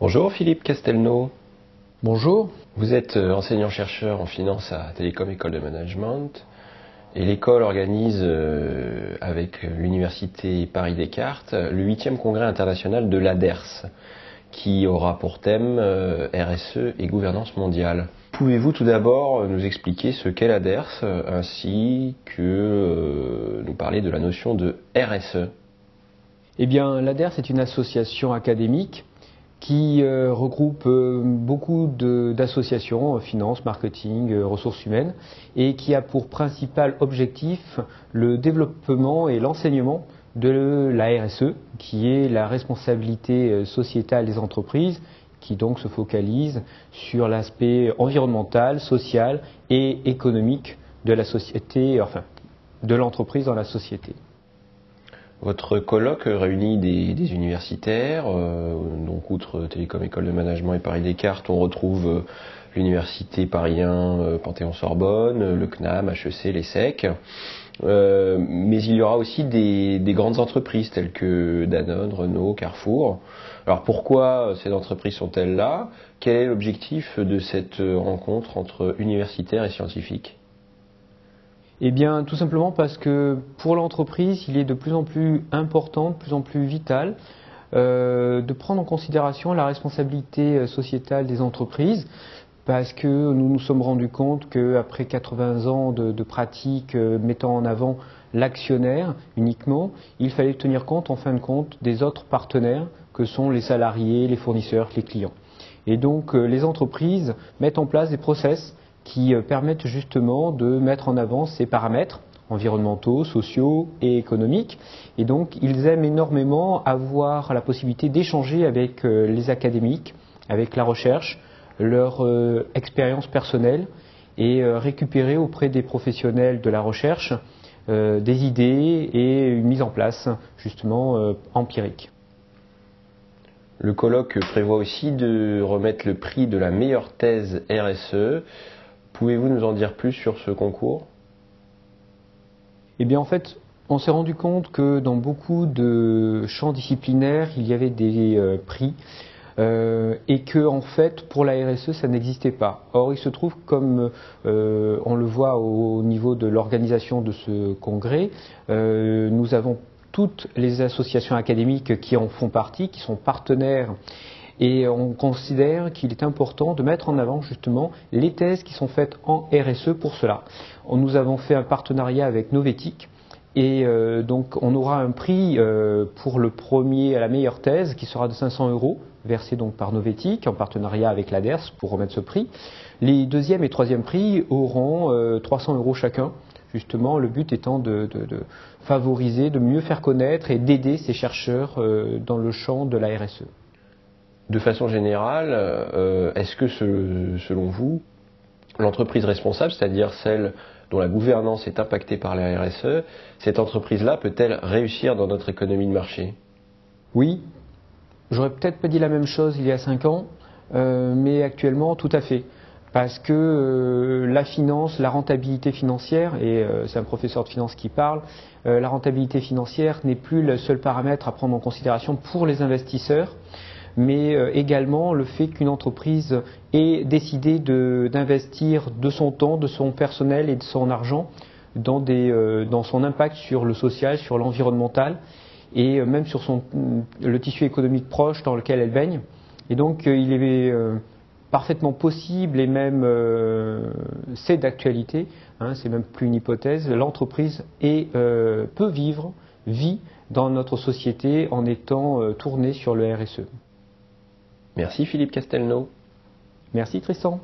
Bonjour Philippe Castelnau. Bonjour. Vous êtes enseignant-chercheur en finance à Télécom École de Management et l'école organise avec l'Université Paris-Descartes le 8e congrès international de l'ADERS qui aura pour thème RSE et gouvernance mondiale. Pouvez-vous tout d'abord nous expliquer ce qu'est l'ADERS ainsi que nous parler de la notion de RSE? Eh bien, l'ADERS est une association académique qui regroupe beaucoup d'associations, finance, marketing, ressources humaines, et qui a pour principal objectif le développement et l'enseignement de la RSE, qui est la responsabilité sociétale des entreprises, qui donc se focalise sur l'aspect environnemental, social et économique de la société, enfin, de l'entreprise dans la société. Votre colloque réunit des universitaires, donc outre Télécom École de Management et Paris-Descartes, on retrouve l'Université Paris 1, Panthéon-Sorbonne, le CNAM, HEC, l'ESSEC. Mais il y aura aussi des grandes entreprises telles que Danone, Renault, Carrefour. Alors pourquoi ces entreprises sont-elles là? Quel est l'objectif de cette rencontre entre universitaires et scientifiques? Eh bien, tout simplement parce que pour l'entreprise, il est de plus en plus important, de plus en plus vital de prendre en considération la responsabilité sociétale des entreprises, parce que nous nous sommes rendus compte qu'après 80 ans de pratiques mettant en avant l'actionnaire uniquement, il fallait tenir compte, en fin de compte, des autres partenaires que sont les salariés, les fournisseurs, les clients. Et donc, les entreprises mettent en place des process qui permettent justement de mettre en avant ces paramètres environnementaux, sociaux et économiques. Et donc, ils aiment énormément avoir la possibilité d'échanger avec les académiques, avec la recherche, leur expérience personnelle et récupérer auprès des professionnels de la recherche des idées et une mise en place justement empirique. Le colloque prévoit aussi de remettre le prix de la meilleure thèse RSE. Pouvez-vous nous en dire plus sur ce concours? Eh bien, en fait, on s'est rendu compte que dans beaucoup de champs disciplinaires, il y avait des prix et que, en fait, pour la RSE, ça n'existait pas. Or, il se trouve, comme on le voit au niveau de l'organisation de ce congrès, nous avons toutes les associations académiques qui en font partie, qui sont partenaires. Et on considère qu'il est important de mettre en avant justement les thèses qui sont faites en RSE pour cela. Nous avons fait un partenariat avec Novetic et donc on aura un prix pour le premier à la meilleure thèse qui sera de 500 € versé donc par Novetic en partenariat avec l'ADERS pour remettre ce prix. Les deuxième et troisième prix auront 300 € chacun. Justement, le but étant de favoriser, de mieux faire connaître et d'aider ces chercheurs dans le champ de la RSE. De façon générale, est-ce que selon vous, l'entreprise responsable, c'est-à-dire celle dont la gouvernance est impactée par la RSE, cette entreprise-là peut-elle réussir dans notre économie de marché? Oui, j'aurais peut-être pas dit la même chose il y a 5 ans, mais actuellement tout à fait. Parce que la finance, la rentabilité financière, et c'est un professeur de finance qui parle, la rentabilité financière n'est plus le seul paramètre à prendre en considération pour les investisseurs, mais également le fait qu'une entreprise ait décidé d'investir de son temps, de son personnel et de son argent dans son impact sur le social, sur l'environnemental et même sur le tissu économique proche dans lequel elle baigne. Et donc il est parfaitement possible et même c'est d'actualité, hein, c'est même plus une hypothèse, l'entreprise vit dans notre société en étant tournée sur le RSE. Merci Philippe Castelnau. Merci Tristan.